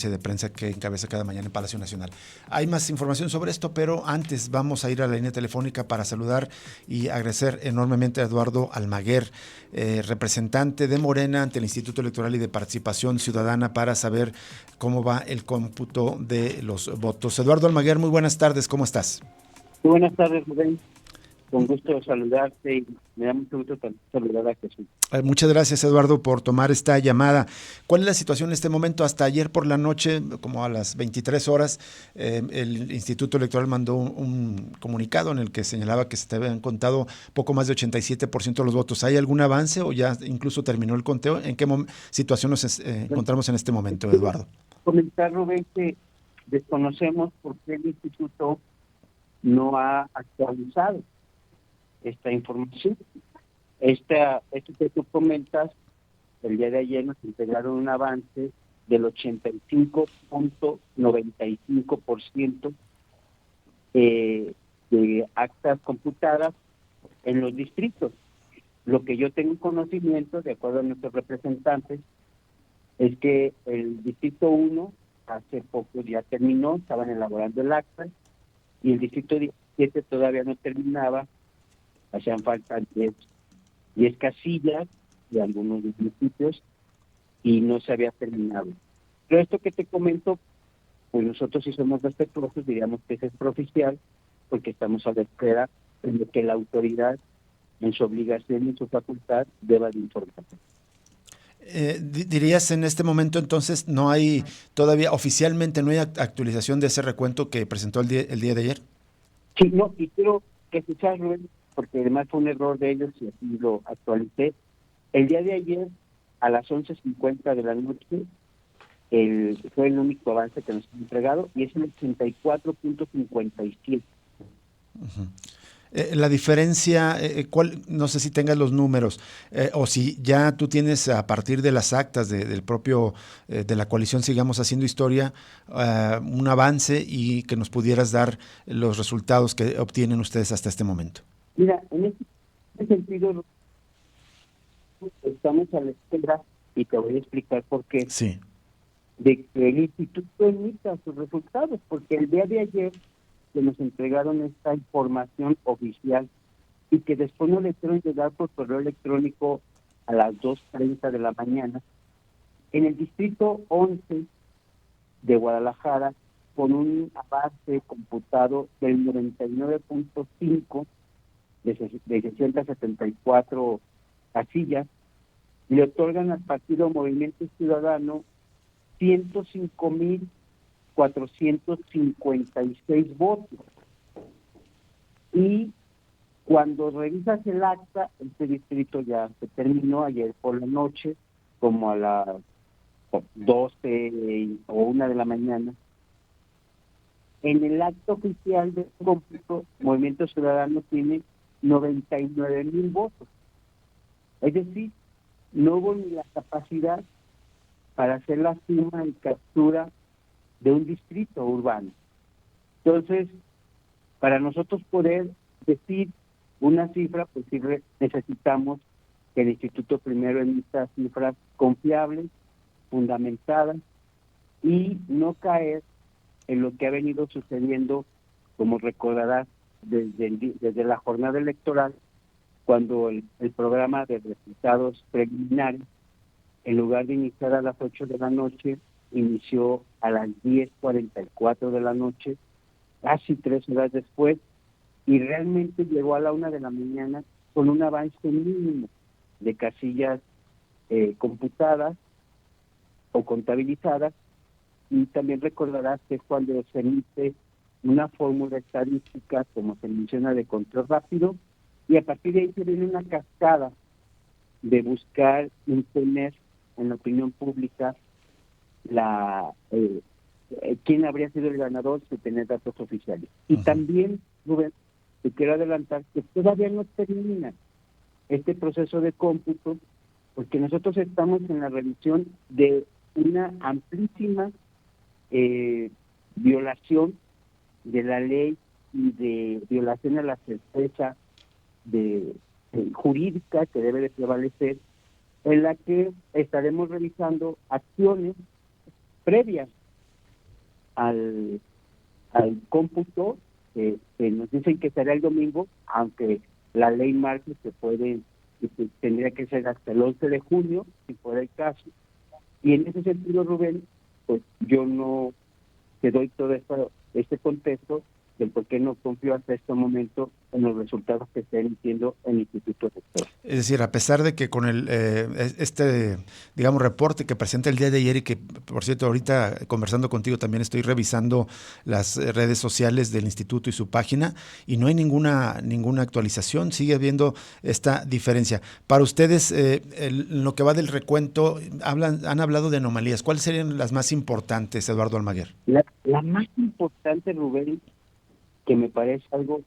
de prensa que encabeza cada mañana en Palacio Nacional. Hay más información sobre esto, pero antes vamos a ir a la línea telefónica para saludar y agradecer enormemente a Eduardo Almaguer, representante de Morena ante el Instituto Electoral y de Participación Ciudadana, para saber cómo va el cómputo de los votos. Eduardo Almaguer, muy buenas tardes, ¿cómo estás? Muy buenas tardes, Rubén. Con gusto saludarte y me da mucho gusto saludar a Jesús. Muchas gracias, Eduardo, por tomar esta llamada. ¿Cuál es la situación en este momento? Hasta ayer por la noche, como a las 23 horas, el Instituto Electoral mandó un comunicado en el que señalaba que se te habían contado poco más de 87% de los votos. ¿Hay algún avance o ya incluso terminó el conteo? ¿En qué situación nos encontramos en este momento, Eduardo? Comentar, Rubén, que desconocemos por qué el instituto no ha actualizado esta información. Esto que tú comentas, el día de ayer nos entregaron un avance del 85.95% de actas computadas en los distritos. Lo que yo tengo conocimiento, de acuerdo a nuestros representantes, es que el distrito 1 hace poco ya terminó, estaban elaborando el acta, y el distrito 17 todavía no terminaba, hacían falta 10 casillas de algunos municipios y no se había terminado. Pero esto que te comento, pues nosotros si somos respetuosos diríamos que es extraoficial, porque estamos a la espera de que la autoridad, en su obligación y en su facultad, deba de informar. Dirías en este momento entonces no hay todavía oficialmente no hay actualización de ese recuento que presentó el día de ayer. Sí, no, y quiero que escuchar, Rubén, porque además fue un error de ellos y así lo actualicé. El día de ayer, a las 11:50 de la noche, fue el único avance que nos han entregado y es el 84.57. Uh-huh. La diferencia, no sé si tengas los números, o si ya tú tienes a partir de las actas del propio, de la coalición Sigamos Haciendo Historia, un avance y que nos pudieras dar los resultados que obtienen ustedes hasta este momento. Mira, en este sentido, estamos a la espera, y te voy a explicar por qué, sí, de que el instituto emita sus resultados, porque el día de ayer que nos entregaron esta información oficial y que después nos le hicieron llegar por correo electrónico a las 2:30 de la mañana, en el distrito 11 de Guadalajara, con un avance computado del 99.5 de 674 casillas, le otorgan al partido Movimiento Ciudadano 105.456 votos. Y cuando revisas el acta, este distrito ya se terminó ayer por la noche, como a las 12 o 1 de la mañana. En el acto oficial del cómputo, Movimiento Ciudadano tiene 99,000 votos. Es decir, no hubo ni la capacidad para hacer la suma y captura de un distrito urbano. Entonces, para nosotros poder decir una cifra, pues sí necesitamos que el instituto primero emita cifras confiables, fundamentadas, y no caer en lo que ha venido sucediendo, como recordarás, desde la jornada electoral, cuando el programa de resultados preliminares, en lugar de iniciar a las 8 de la noche, inició a las 10:44 de la noche, casi 3 horas después, y realmente llegó a la 1 de la mañana con un avance mínimo de casillas computadas o contabilizadas. Y también recordarás que es cuando se emite una fórmula estadística, como se menciona, de control rápido, y a partir de ahí se viene una cascada de buscar imponer en la opinión pública quién habría sido el ganador sin tener datos oficiales. Y también, Rubén, te quiero adelantar que todavía no termina este proceso de cómputo, porque nosotros estamos en la revisión de una amplísima violación de la ley y de violación a la certeza jurídica que debe de prevalecer, en la que estaremos revisando acciones previas al, al cómputo que nos dicen que será el domingo, aunque la ley marca que tendría que ser hasta el 11 de junio, si fuera el caso. Y en ese sentido, Rubén, pues yo no te doy todo este contexto del por qué no confío hasta este momento en los resultados que está emitiendo el Instituto Electoral. Es decir, a pesar de que con digamos, reporte que presenta el día de ayer y que, por cierto, ahorita conversando contigo también estoy revisando las redes sociales del instituto y su página y no hay ninguna actualización, sigue habiendo esta diferencia. Para ustedes, lo que va del recuento, han hablado de anomalías. ¿Cuáles serían las más importantes, Eduardo Almaguer? La más importante, Rubén, que me parece algo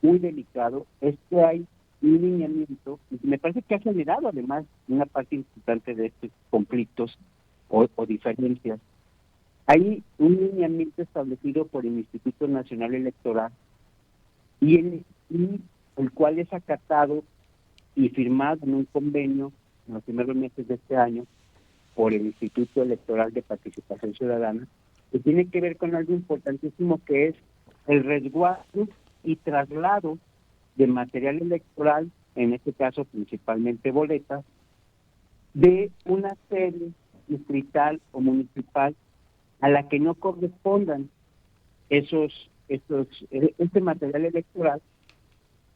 muy delicado, es que hay un lineamiento, y me parece que ha generado además una parte importante de estos conflictos o diferencias. Hay un lineamiento establecido por el Instituto Nacional Electoral y el cual es acatado y firmado en un convenio en los primeros meses de este año por el Instituto Electoral de Participación Ciudadana, que tiene que ver con algo importantísimo que es el resguardo y traslado de material electoral, en este caso principalmente boletas, de una sede distrital o municipal a la que no correspondan este material electoral,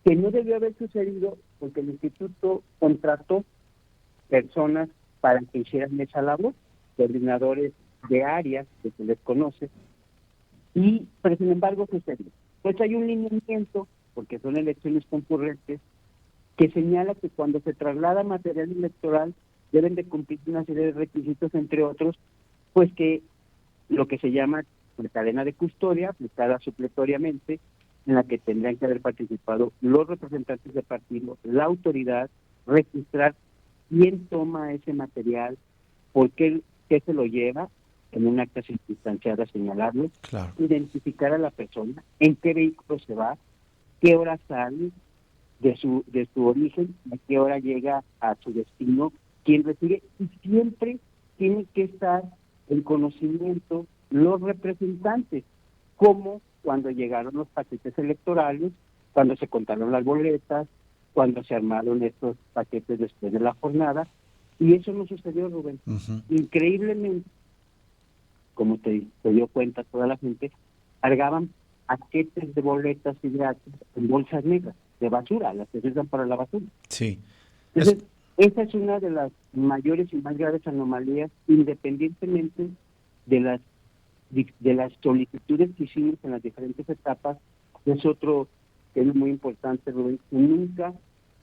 que no debió haber sucedido porque el instituto contrató personas para que hicieran esa labor, coordinadores de áreas que se les conoce, pero sin embargo sucedió. Pues hay un lineamiento, porque son elecciones concurrentes, que señala que cuando se traslada material electoral deben de cumplir una serie de requisitos, entre otros, pues que lo que se llama la cadena de custodia, aplicada supletoriamente, en la que tendrían que haber participado los representantes del partido, la autoridad, registrar quién toma ese material, por qué se lo lleva, en un acta circunstanciada señalarlo, Claro. Identificar a la persona, en qué vehículo se va, qué hora sale de su origen, a qué hora llega a su destino, quién recibe, y siempre tiene que estar en conocimiento los representantes, como cuando llegaron los paquetes electorales, cuando se contaron las boletas, cuando se armaron estos paquetes después de la jornada, y eso no sucedió, Rubén. Uh-huh. Increíblemente, como se dio cuenta toda la gente, cargaban paquetes de boletas y gratis en bolsas negras de basura, las que se usan para la basura. Sí. Entonces, esa es una de las mayores y más graves anomalías, independientemente de las solicitudes que hicimos en las diferentes etapas. Es otro tema muy importante, Rubén, que nunca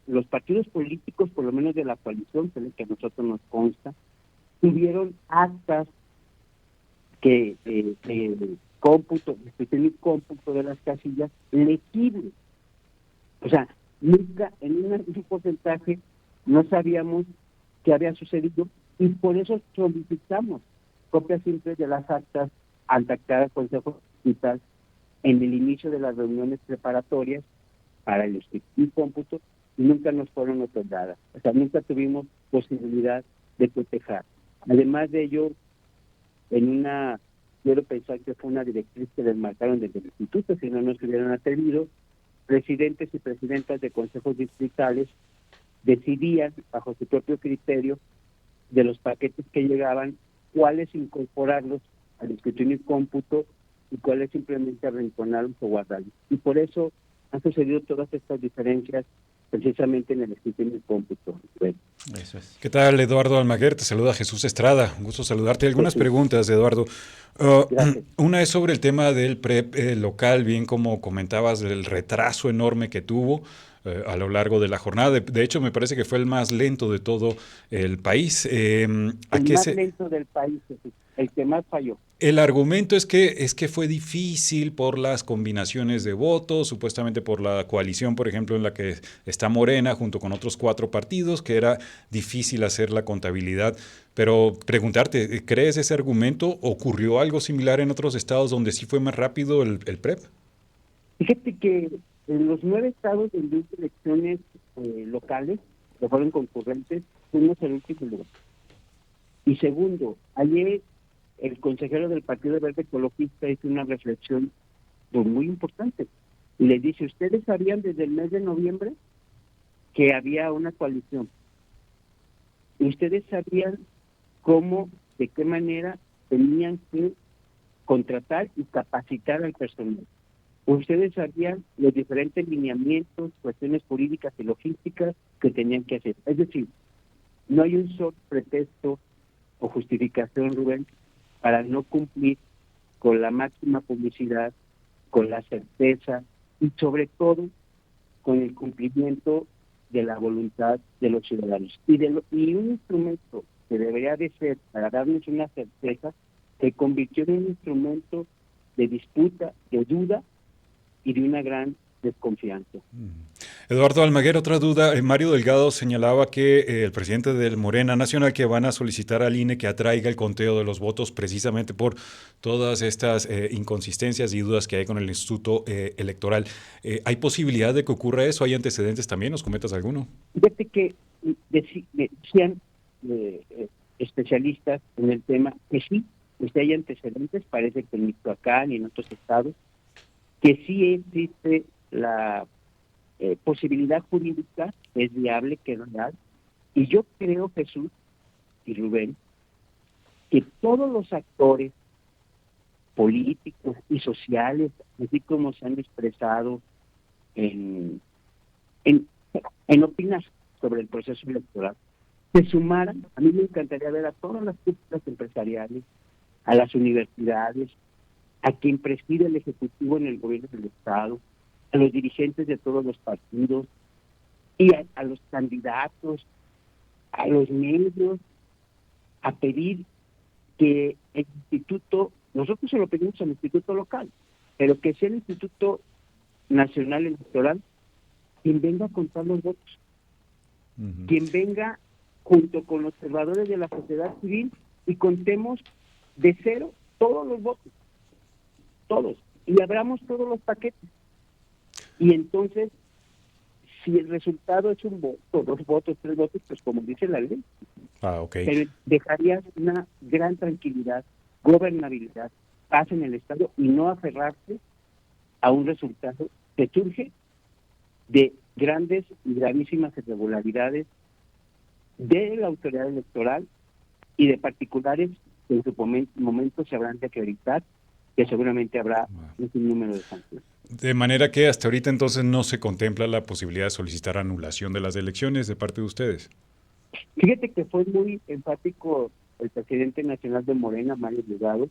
los partidos políticos, por lo menos de la coalición, que es el que a nosotros nos consta, tuvieron actas que cómputo de las casillas legibles. O sea, nunca en un porcentaje no sabíamos qué había sucedido y por eso solicitamos copias simples de las actas al cada Consejo Distrital en el inicio de las reuniones preparatorias para el cómputo y nunca nos fueron otorgadas. O sea, nunca tuvimos posibilidad de cotejar. Además de ello, quiero pensar que fue una directriz que les marcaron desde el instituto, si no se hubieran atrevido, presidentes y presidentas de consejos distritales decidían, bajo su propio criterio, de los paquetes que llegaban, cuáles incorporarlos al escrutinio y cómputo y cuáles simplemente arrinconarlos o guardarlos. Y por eso han sucedido todas estas diferencias precisamente en el escrutinio y cómputo. Bueno. Eso es. ¿Qué tal, Eduardo Almaguer? Te saluda Jesús Estrada. Un gusto saludarte. Algunas preguntas, Eduardo. Una es sobre el tema del PREP local, bien como comentabas, del retraso enorme que tuvo a lo largo de la jornada. De hecho, me parece que fue el más lento de todo el país. Lento del país, el que más falló. El argumento es que fue difícil por las combinaciones de votos, supuestamente por la coalición, por ejemplo, en la que está Morena junto con otros 4 partidos, que era difícil hacer la contabilidad. Pero preguntarte, ¿crees ese argumento? ¿Ocurrió algo similar en otros estados donde sí fue más rápido el PREP? Fíjate que en los 9 estados donde hubo elecciones locales, que fueron concurrentes, fuimos el último lugar. Y segundo, ayer el consejero del Partido Verde Ecologista hizo una reflexión pues, muy importante. Y le dice, ¿ustedes sabían desde el mes de noviembre que había una coalición? ¿Ustedes sabían cómo, de qué manera tenían que contratar y capacitar al personal? ¿Ustedes sabían los diferentes lineamientos, cuestiones jurídicas y logísticas que tenían que hacer? Es decir, no hay un solo pretexto o justificación, Rubén, para no cumplir con la máxima publicidad, con la certeza y sobre todo con el cumplimiento de la voluntad de los ciudadanos. Y un instrumento que debería de ser para darnos una certeza se convirtió en un instrumento de disputa, de duda y de una gran desconfianza. Eduardo Almaguer, otra duda. Mario Delgado señalaba que el presidente del Morena Nacional que van a solicitar al INE que atraiga el conteo de los votos precisamente por todas estas inconsistencias y dudas que hay con el Instituto Electoral. ¿Hay posibilidad de que ocurra eso? ¿Hay antecedentes también? ¿Nos comentas alguno? Fíjate que decían especialistas en el tema que sí, hay antecedentes, parece que en Michoacán y en otros estados, que sí existe la posibilidad jurídica, es viable, que es real. Y yo creo, Jesús y Rubén, que todos los actores políticos y sociales, así como se han expresado en opinar sobre el proceso electoral, se sumaran. A mí me encantaría ver a todas las cúpulas empresariales, a las universidades, a quien preside el Ejecutivo en el gobierno del Estado, a los dirigentes de todos los partidos y a los candidatos, a los medios, a pedir que el instituto, nosotros se lo pedimos al instituto local, pero que sea el Instituto Nacional Electoral quien venga a contar los votos, quien venga junto con los observadores de la sociedad civil y contemos de cero todos los votos, todos, y abramos todos los paquetes. Y entonces, si el resultado es un voto, 2 votos, 3 votos, pues como dice la ley, pero dejarías una gran tranquilidad, gobernabilidad, paz en el Estado y no aferrarse a un resultado que surge de grandes y gravísimas irregularidades de la autoridad electoral y de particulares que en su momento se habrán de acreditar, que seguramente habrá un sinnúmero de sanciones. De manera que hasta ahorita entonces no se contempla la posibilidad de solicitar anulación de las elecciones de parte de ustedes. Fíjate que fue muy enfático el presidente nacional de Morena, Mario Delgado,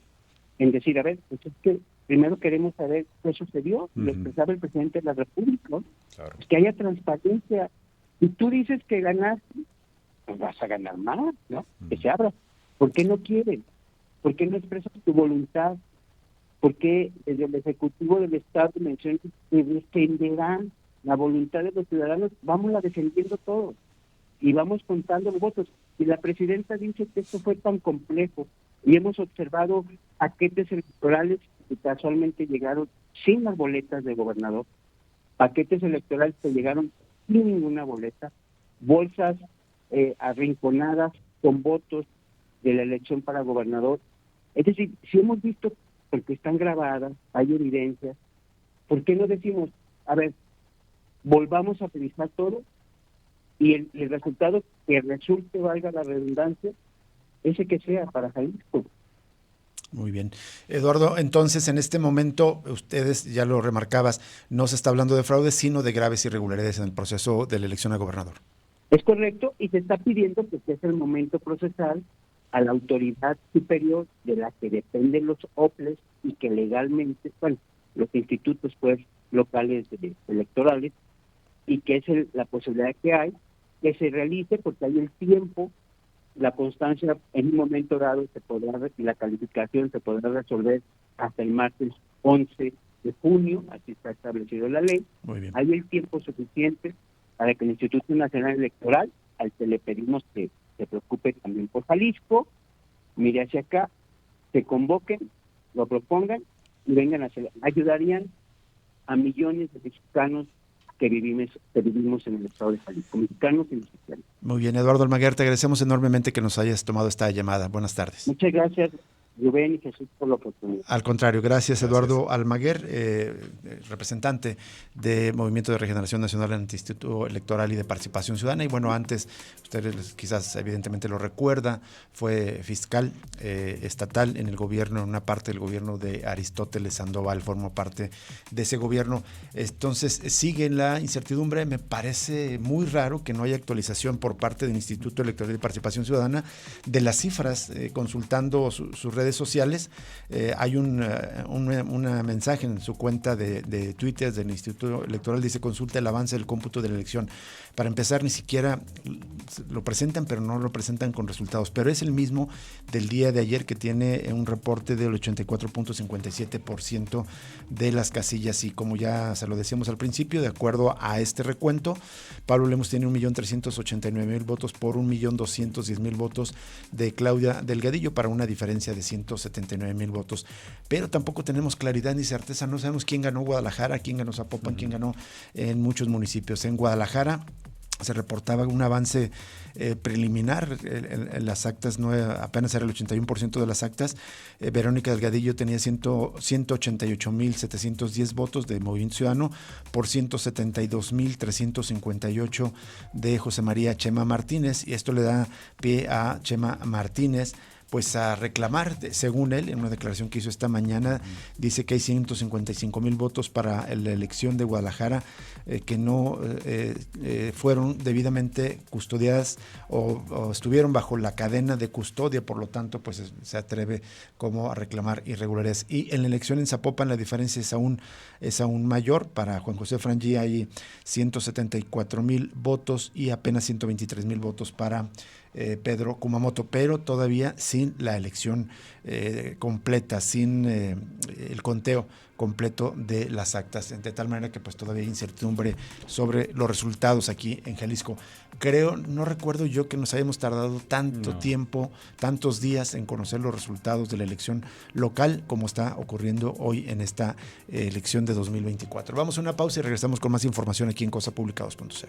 en decir, a ver, pues es que primero queremos saber qué sucedió, lo expresaba el presidente de la República, ¿no? Claro. Pues que haya transparencia. Y tú dices que ganaste, pues vas a ganar más, ¿no? Que se abra. ¿Por qué no quieren? ¿Por qué no expresas tu voluntad? ¿Por qué desde el Ejecutivo del Estado mencionan que defenderán la voluntad de los ciudadanos? Vamos a defendiendo todo y vamos contando los votos. Y la presidenta dice que esto fue tan complejo y hemos observado paquetes electorales que casualmente llegaron sin las boletas de gobernador, paquetes electorales que llegaron sin ninguna boleta, bolsas arrinconadas con votos de la elección para gobernador. Es decir, si hemos visto, porque están grabadas, hay evidencia, ¿por qué no decimos, a ver, volvamos a revisar todo y el resultado que resulte, valga la redundancia, ese que sea para Jalisco? Muy bien. Eduardo, entonces en este momento, ustedes, ya lo remarcabas, no se está hablando de fraude, sino de graves irregularidades en el proceso de la elección a gobernador. Es correcto, y se está pidiendo que es el momento procesal a la autoridad superior de la que dependen los OPLES y que legalmente, bueno, los institutos pues locales electorales, y que es la posibilidad que hay, que se realice porque hay el tiempo, la constancia en un momento dado se podrá, y la calificación se podrá resolver hasta el martes 11 de junio, así está establecido en la ley. Muy bien. Hay el tiempo suficiente para que el Instituto Nacional Electoral, al que le pedimos que se preocupe también por Jalisco, mire hacia acá, se convoquen, lo propongan y vengan a hacer. Ayudarían a millones de mexicanos que vivimos en el estado de Jalisco, mexicanos y mexicanos. Muy bien, Eduardo Almaguer, te agradecemos enormemente que nos hayas tomado esta llamada. Buenas tardes. Muchas gracias, Rubén y Jesús, por la oportunidad. Al contrario, gracias Eduardo Almaguer, representante de Movimiento de Regeneración Nacional en el Instituto Electoral y de Participación Ciudadana. Y bueno, antes, ustedes quizás evidentemente lo recuerda, fue fiscal estatal en el gobierno, en una parte del gobierno de Aristóteles Sandoval, formó parte de ese gobierno. Entonces sigue la incertidumbre. Me parece muy raro que no haya actualización por parte del Instituto Electoral y de Participación Ciudadana de las cifras, consultando sus redes sociales. Hay un mensaje en su cuenta de Twitter del Instituto Electoral, dice: consulta el avance del cómputo de la elección. Para empezar, ni siquiera lo presentan, pero no lo presentan con resultados, pero es el mismo del día de ayer, que tiene un reporte del 84.57% de las casillas. Y como ya se lo decíamos al principio, de acuerdo a este recuento, Pablo Lemos tiene 1.389.000 votos por 1.210.000 votos de Claudia Delgadillo, para una diferencia de 179.000 votos. Pero tampoco tenemos claridad ni certeza, no sabemos quién ganó Guadalajara, quién ganó Zapopan, quién ganó en muchos municipios. En Guadalajara se reportaba un avance preliminar en las actas, no, apenas era el 81% de las actas. Verónica Delgadillo tenía 188.710 votos de Movimiento Ciudadano por 172.358 de José María Chema Martínez, y esto le da pie a Chema Martínez pues a reclamar, según él, en una declaración que hizo esta mañana, dice que hay 155,000 votos para la elección de Guadalajara que no fueron debidamente custodiadas o estuvieron bajo la cadena de custodia, por lo tanto, pues se atreve como a reclamar irregularidades. Y en la elección en Zapopan la diferencia es aún mayor. Para Juan José Frangí hay 174,000 votos y apenas 123,000 votos para Pedro Kumamoto, pero todavía sin la elección completa, sin el conteo completo de las actas, de tal manera que pues todavía hay incertidumbre sobre los resultados aquí en Jalisco. No recuerdo yo que nos hayamos tardado tanto tiempo, tantos días en conocer los resultados de la elección local como está ocurriendo hoy en esta elección de 2024. Vamos a una pausa y regresamos con más información aquí en Cosa Pública 2.0.